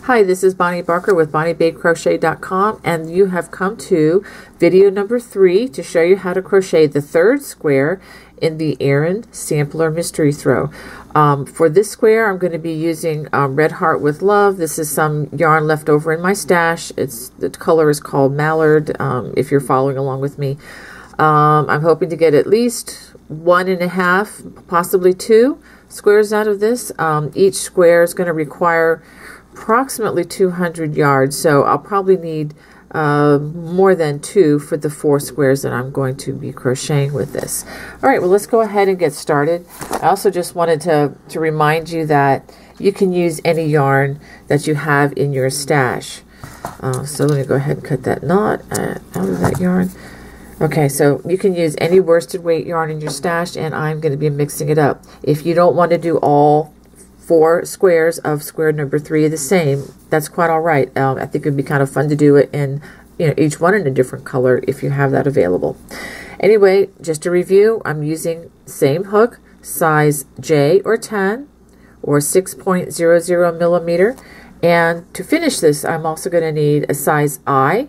Hi, this is Bonnie Barker with BonnieBabeCrochet.com, and you have come to video number 3 to show you how to crochet the third square in the Aran Sampler Mystery Throw. For this square, I'm going to be using Red Heart with Love. This is some yarn left over in my stash. The color is called Mallard, if you're following along with me. I'm hoping to get at least 1.5, possibly 2 squares out of this. Each square is going to require approximately 200 yards, so I'll probably need more than 2 for the 4 squares that I'm going to be crocheting with this. Alright, well, let's go ahead and get started. I also just wanted to remind you that you can use any yarn that you have in your stash. So let me go ahead and cut that knot out of that yarn. Okay, so you can use any worsted weight yarn in your stash, and I'm going to be mixing it up. If you don't want to do all 4 squares of square number 3 the same, that's quite all right. I think it would be kind of fun to do it in, each one in a different color if you have that available. Anyway, just to review, I'm using same hook, size J or 10 or 6.00 millimeter. And to finish this, I'm also going to need a size I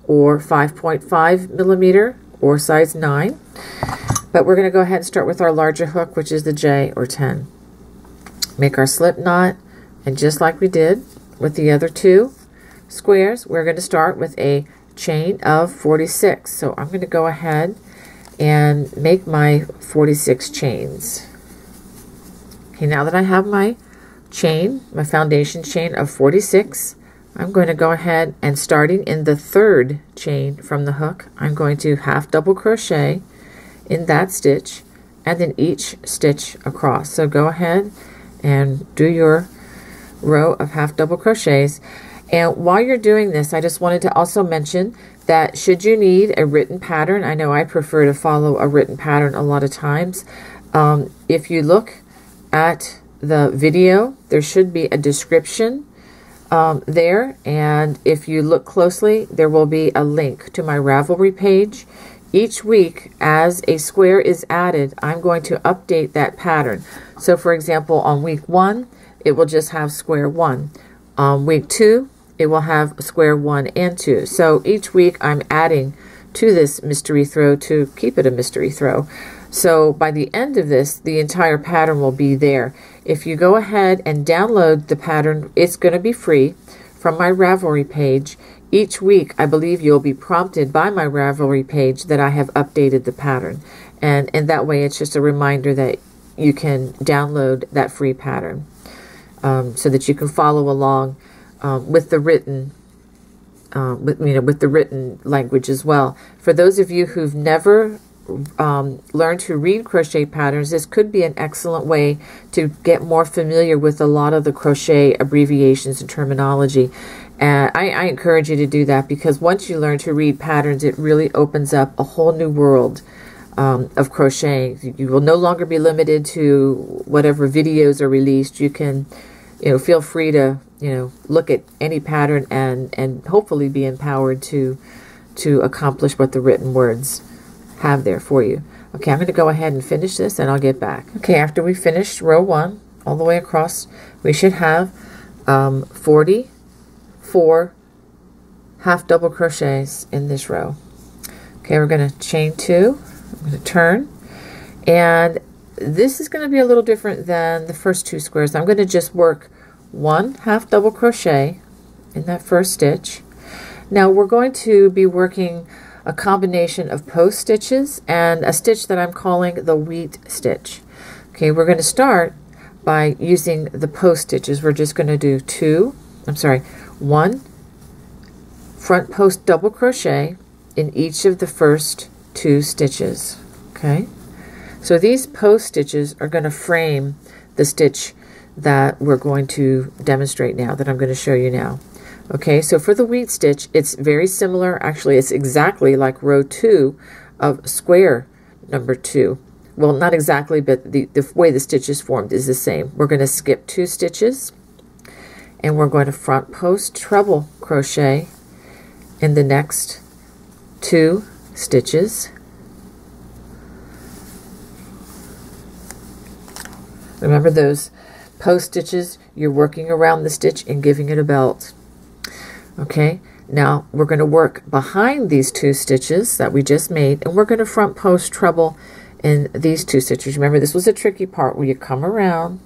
or 5.5 millimeter or size 9. But we're going to go ahead and start with our larger hook, which is the J or 10. Make our slip knot, and just like we did with the other 2 squares, we're going to start with a chain of 46. So I'm going to go ahead and make my 46 chains. Okay, now that I have my chain, my foundation chain of 46, I'm going to go ahead and, starting in the 3rd chain from the hook, I'm going to half double crochet in that stitch and then each stitch across. So go ahead and do your row of half double crochets. And while you're doing this, I just wanted to also mention that should you need a written pattern, I know I prefer to follow a written pattern a lot of times. If you look at the video, there should be a description there, and if you look closely, there will be a link to my Ravelry page. Each week, as a square is added, I'm going to update that pattern. So for example, on week 1, it will just have square 1. On week 2, it will have square 1 and 2. So each week I'm adding to this mystery throw to keep it a mystery throw. So by the end of this, the entire pattern will be there. If you go ahead and download the pattern, it's going to be free from my Ravelry page. Each week, I believe you'll be prompted by my Ravelry page that I have updated the pattern. And that way, it's just a reminder that you can download that free pattern so that you can follow along with the written with the written language as well. For those of you who've never learned to read crochet patterns, this could be an excellent way to get more familiar with a lot of the crochet abbreviations and terminology. And I encourage you to do that, because once you learn to read patterns, it really opens up a whole new world of crocheting. You will no longer be limited to whatever videos are released. You can, feel free to, look at any pattern and hopefully be empowered to accomplish what the written words have there for you. Okay, I'm going to go ahead and finish this, and I'll get back. Okay, after we finished row 1 all the way across, we should have 44 half double crochets in this row. Okay, we're going to chain 2. I'm going to turn, and this is going to be a little different than the first 2 squares. I'm going to just work 1 half double crochet in that first stitch. Now we're going to be working a combination of post stitches and a stitch that I'm calling the wheat stitch. Okay, we're going to start by using the post stitches. We're just going to do 1 front post double crochet in each of the first 2 stitches. Okay, so these post stitches are going to frame the stitch that we're going to demonstrate now, that I'm going to show you now. Okay, so for the wheat stitch, it's very similar. Actually, it's exactly like row 2 of square number 2. Well, not exactly, but the way the stitch is formed is the same. We're going to skip 2 stitches, and we're going to front post treble crochet in the next 2 stitches. Remember, those post stitches, you're working around the stitch and giving it a belt. Okay, now we're going to work behind these 2 stitches that we just made, and we're going to front post treble in these 2 stitches. Remember, this was a tricky part where you come around,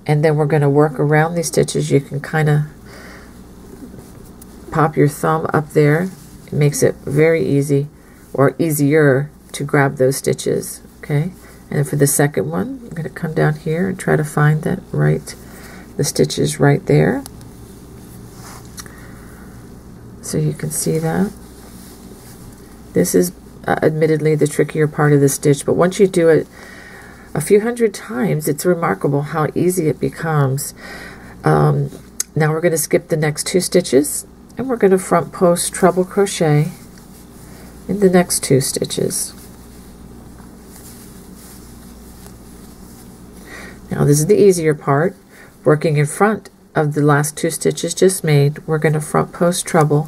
and then we're going to work around these stitches. You can kind of pop your thumb up there. It makes it very easy, or easier, to grab those stitches. Okay, and for the second one, I'm going to come down here and try to find that the stitches right there. So you can see that. This is admittedly the trickier part of the stitch, but once you do it a few hundred times, it's remarkable how easy it becomes. Now we're going to skip the next 2 stitches, and we're going to front post treble crochet in the next 2 stitches. Now this is the easier part. Working in front of the last 2 stitches just made, we're going to front post treble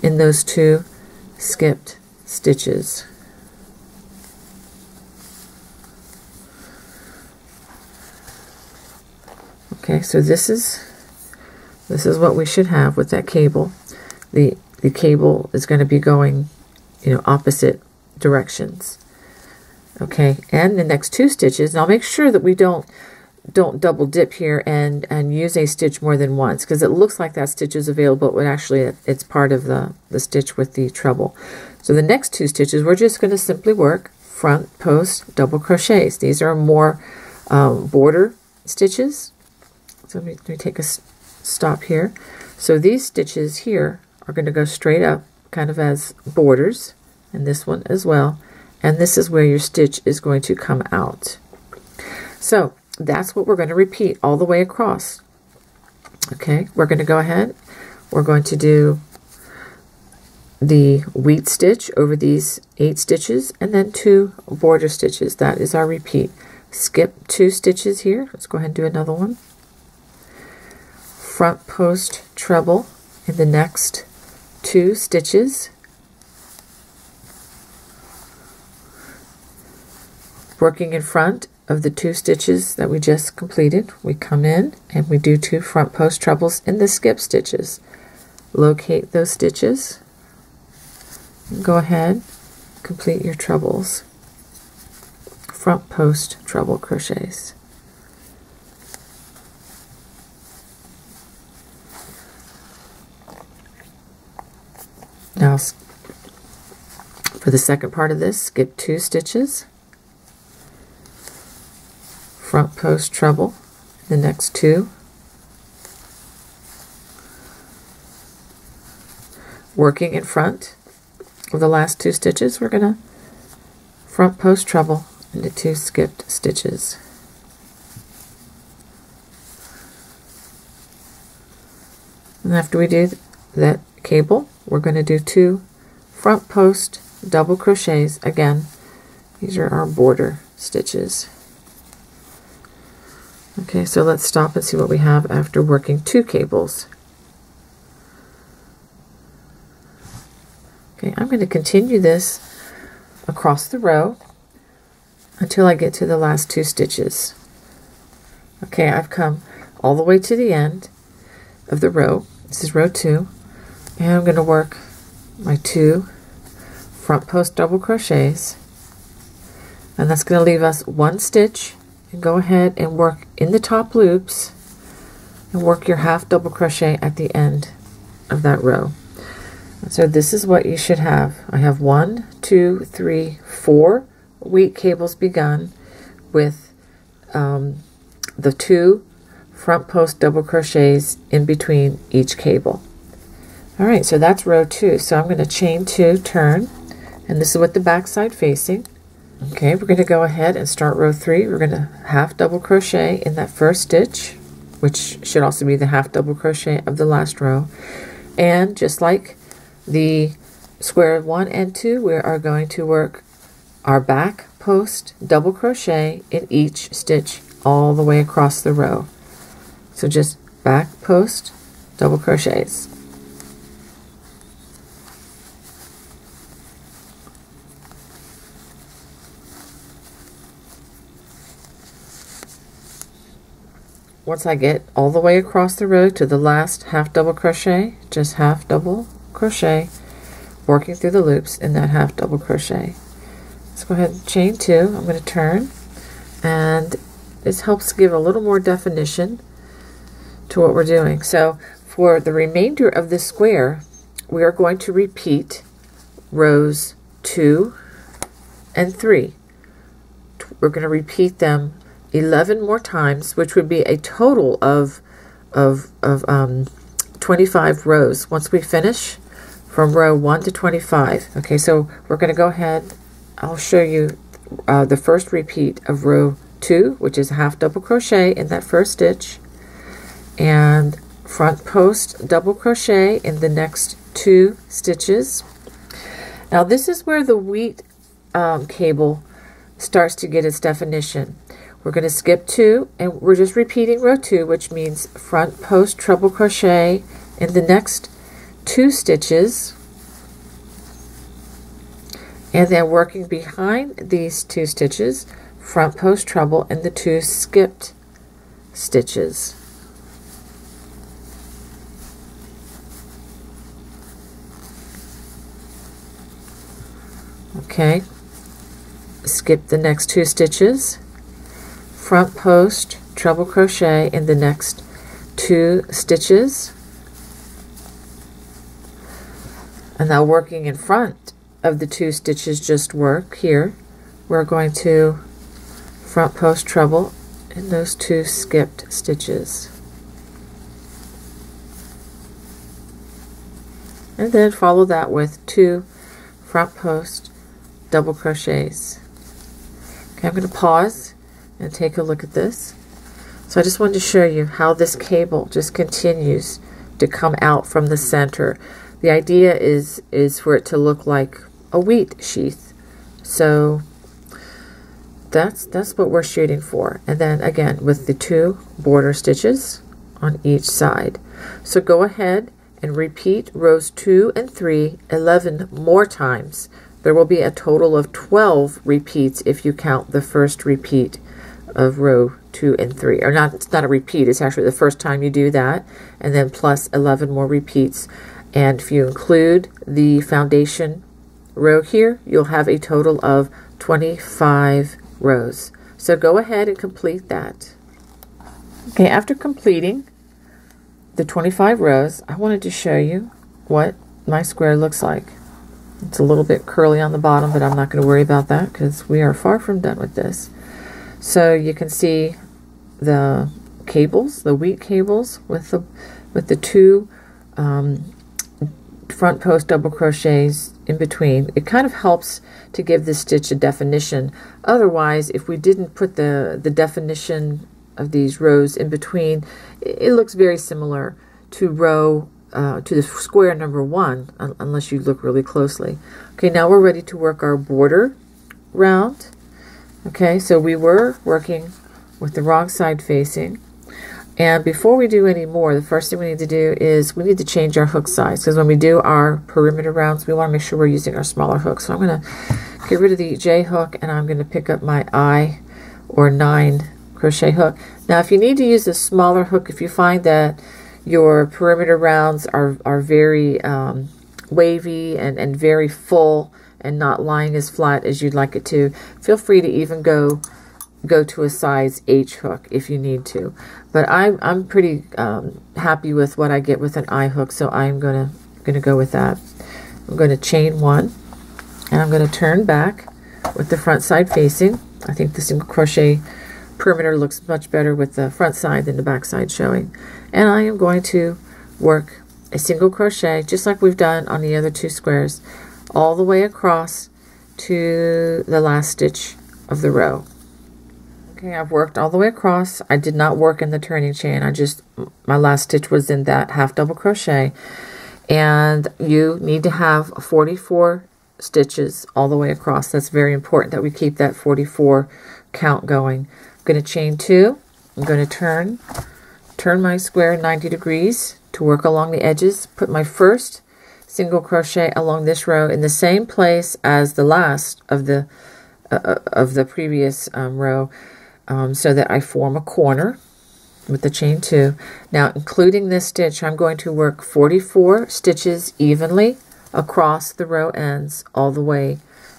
in those 2 skipped stitches. Okay, so this is what we should have with that cable. The cable is going to be going, opposite directions. Okay, and the next 2 stitches, now make sure that we don't double dip here and use a stitch more than once, because it looks like that stitch is available, but actually it's part of the stitch with the treble. So the next 2 stitches, we're just going to simply work front post double crochets. These are more border stitches. So let me take a stop here. So these stitches here are going to go straight up, kind of as borders, and this one as well. And this is where your stitch is going to come out. So that's what we're going to repeat all the way across. Okay, we're going to go ahead. We're going to do the wheat stitch over these 8 stitches, and then 2 border stitches. That is our repeat. Skip 2 stitches here. Let's go ahead and do another one. Front post treble in the next 2 stitches. Working in front of the 2 stitches that we just completed, we come in and we do 2 front post trebles in the skip stitches. Locate those stitches and go ahead, complete your trebles. Front post treble crochets. Now for the second part of this, skip 2 stitches. Front post treble the next 2. Working in front of the last 2 stitches, we're going to front post treble into 2 skipped stitches. And after we do that cable, we're going to do 2 front post double crochets. Again, these are our border stitches. Okay, so let's stop and see what we have after working 2 cables. Okay, I'm going to continue this across the row until I get to the last 2 stitches. Okay, I've come all the way to the end of the row. This is row 2, and I'm going to work my 2 front post double crochets, and that's going to leave us 1 stitch. And go ahead and work in the top loops and work your half double crochet at the end of that row. So this is what you should have. I have 1, 2, 3, 4 wheat cables begun with the 2 front post double crochets in between each cable. Alright, so that's row 2. So I'm going to chain 2, turn, and this is with the back side facing. Okay, we're going to go ahead and start row 3. We're going to half double crochet in that first stitch, which should also be the half double crochet of the last row. And just like the square 1 and 2, we are going to work our back post double crochet in each stitch all the way across the row. So just back post double crochets. once I get all the way across the row to the last half double crochet, just half double crochet, working through the loops in that half double crochet. Let's go ahead and chain 2. I'm going to turn, and this helps give a little more definition to what we're doing. So for the remainder of this square, we are going to repeat rows 2 and 3. We're going to repeat them 11 more times, which would be a total of 25 rows once we finish from row 1 to 25. Okay, so we're going to go ahead. I'll show you the first repeat of row 2, which is half double crochet in that first stitch, and front post double crochet in the next 2 stitches. Now this is where the wheat cable starts to get its definition. We're going to skip 2, and we're just repeating row 2, which means front post treble crochet in the next 2 stitches, and then working behind these 2 stitches, front post treble in the 2 skipped stitches. Okay, skip the next 2 stitches, front post treble crochet in the next 2 stitches, and now working in front of the 2 stitches just work here, we're going to front post treble in those 2 skipped stitches, and then follow that with 2 front post double crochets. Okay, I'm going to pause and take a look at this. So I just wanted to show you how this cable just continues to come out from the center. The idea is for it to look like a wheat sheath. So that's what we're shooting for. And then again with the 2 border stitches on each side. So go ahead and repeat rows 2 and 3 11 more times. There will be a total of 12 repeats if you count the first repeat of row 2 and 3. Or not, it's not a repeat, it's actually the first time you do that, and then plus 11 more repeats. And if you include the foundation row here, you'll have a total of 25 rows. So go ahead and complete that. Okay, after completing the 25 rows, I wanted to show you what my square looks like. It's a little bit curly on the bottom, but I'm not going to worry about that because we are far from done with this. So you can see the cables, the wheat cables with the 2 front post double crochets in between. It kind of helps to give this stitch a definition. Otherwise, if we didn't put the definition of these rows in between, it looks very similar to the square number 1, unless you look really closely. Okay, now we're ready to work our border round. Okay, so we were working with the wrong side facing, and before we do any more, the first thing we need to do is we need to change our hook size, because when we do our perimeter rounds, we want to make sure we're using our smaller hook. So I'm going to get rid of the J hook, and I'm going to pick up my I or 9 crochet hook. Now if you need to use a smaller hook, if you find that your perimeter rounds are very wavy and very full and not lying as flat as you'd like it to, feel free to even go to a size H hook if you need to. But I'm pretty happy with what I get with an I hook, so I'm gonna go with that. I'm going to chain 1, and I'm going to turn back with the front side facing. I think the single crochet perimeter looks much better with the front side than the back side showing. And I am going to work a single crochet just like we've done on the other 2 squares all the way across to the last stitch of the row. Okay, I've worked all the way across. I did not work in the turning chain. My last stitch was in that half double crochet, and you need to have 44 stitches all the way across. That's very important that we keep that 44 count going. I'm going to chain 2. I'm going to turn my square 90 degrees to work along the edges. Put my first single crochet along this row in the same place as the last of the previous row, so that I form a corner. with the chain 2. Now, including this stitch, I'm going to work 44 stitches evenly across the row ends all the way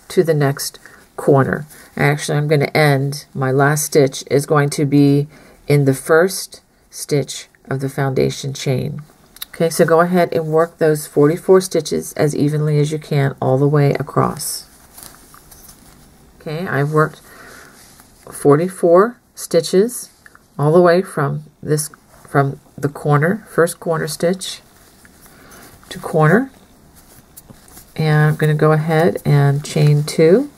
to the next corner. Actually, I'm going to end, my last stitch is going to be in the first stitch of the foundation chain. Okay, so go ahead and work those 44 stitches as evenly as you can all the way across. Okay, I've worked 44 stitches all the way from the corner, first corner stitch to corner, and I'm going to go ahead and chain 2,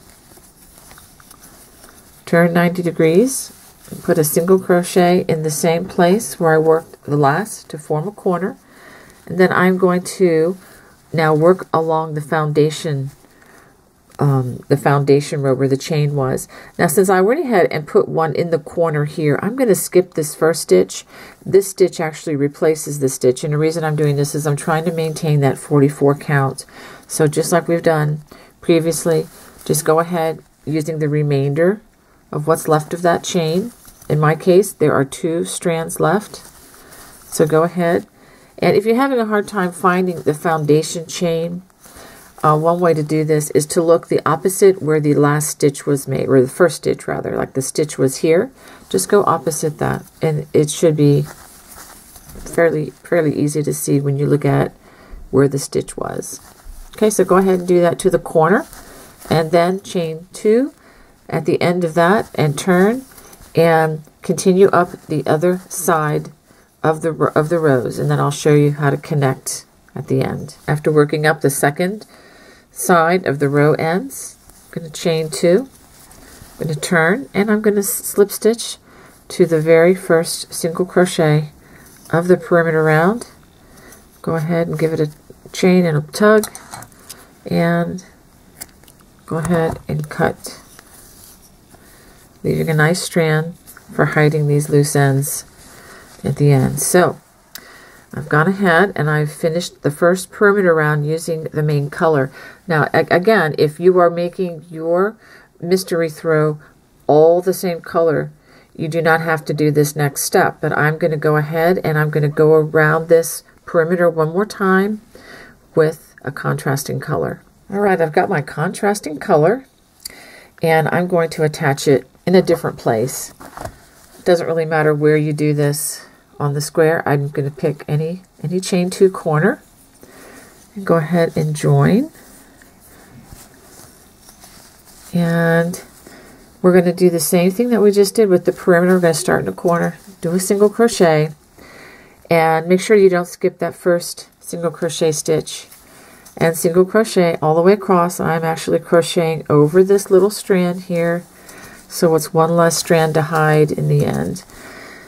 turn 90 degrees, and put a single crochet in the same place where I worked the last to form a corner, and then I'm going to now work along the foundation row where the chain was. Now, since I went ahead and put one in the corner here, I'm going to skip this first stitch. This stitch actually replaces this stitch, and the reason I'm doing this is I'm trying to maintain that 44 count. So just like we've done previously, just go ahead using the remainder of what's left of that chain. In my case, there are 2 strands left. So go ahead, and if you're having a hard time finding the foundation chain, one way to do this is to look the opposite where the last stitch was made, or the first stitch rather, like the stitch was here. Just go opposite that, and it should be fairly easy to see when you look at where the stitch was. Okay, so go ahead and do that to the corner, and then chain 2 at the end of that, and turn and continue up the other side of the rows, and then I'll show you how to connect at the end. After working up the second side of the row ends, I'm going to chain 2, I'm going to turn, and I'm going to slip stitch to the very first single crochet of the perimeter round. Go ahead and give it a chain and a tug, and go ahead and cut, leaving a nice strand for hiding these loose ends at the end. So I've gone ahead and I've finished the first perimeter round using the main color. Now again, if you are making your mystery throw all the same color, you do not have to do this next step, but I'm going to go ahead and I'm going to go around this perimeter one more time with a contrasting color. Alright, I've got my contrasting color, and I'm going to attach it in a different place. It doesn't really matter where you do this on the square. I'm going to pick any chain 2 corner and go ahead and join, and we're going to do the same thing that we just did with the perimeter. We're going to start in the corner, do a single crochet, and make sure you don't skip that first single crochet stitch, and single crochet all the way across. I'm actually crocheting over this little strand here, so it's one less strand to hide in the end.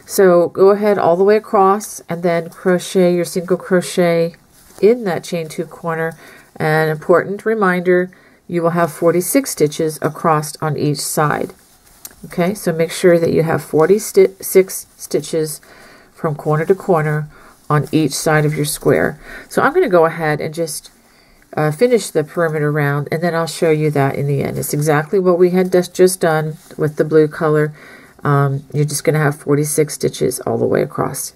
So go ahead all the way across, and then crochet your single crochet in that chain 2 corner. An important reminder, you will have 46 stitches across on each side. Okay, so make sure that you have 46 stitches from corner to corner on each side of your square. So I'm going to go ahead and just finish the perimeter round, and then I'll show you that in the end. It's exactly what we had just done with the blue color. You're just going to have 46 stitches all the way across.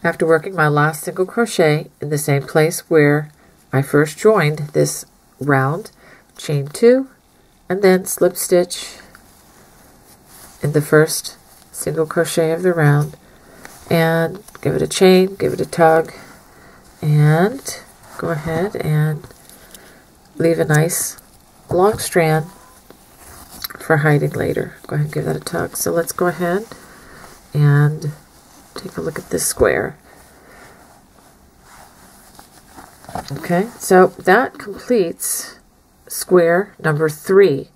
After working my last single crochet in the same place where I first joined this round, chain 2, and then slip stitch in the first single crochet of the round, and give it a chain, give it a tug, and go ahead and leave a nice long strand for hiding later. Go ahead and give that a tug. So let's go ahead and take a look at this square. Okay, so that completes square number 3.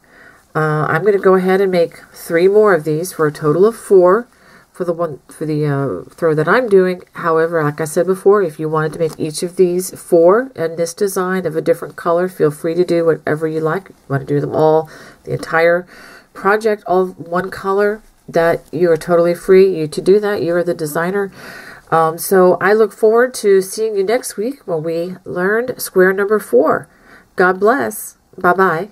I'm going to go ahead and make 3 more of these for a total of 4 for the throw that I'm doing. However, like I said before, if you wanted to make each of these 4 in this design of a different color, feel free to do whatever you like. If you want to do them all, the entire project, all one color, that you are totally free to do that. You are the designer. So I look forward to seeing you next week when we learned square number 4. God bless. Bye-bye.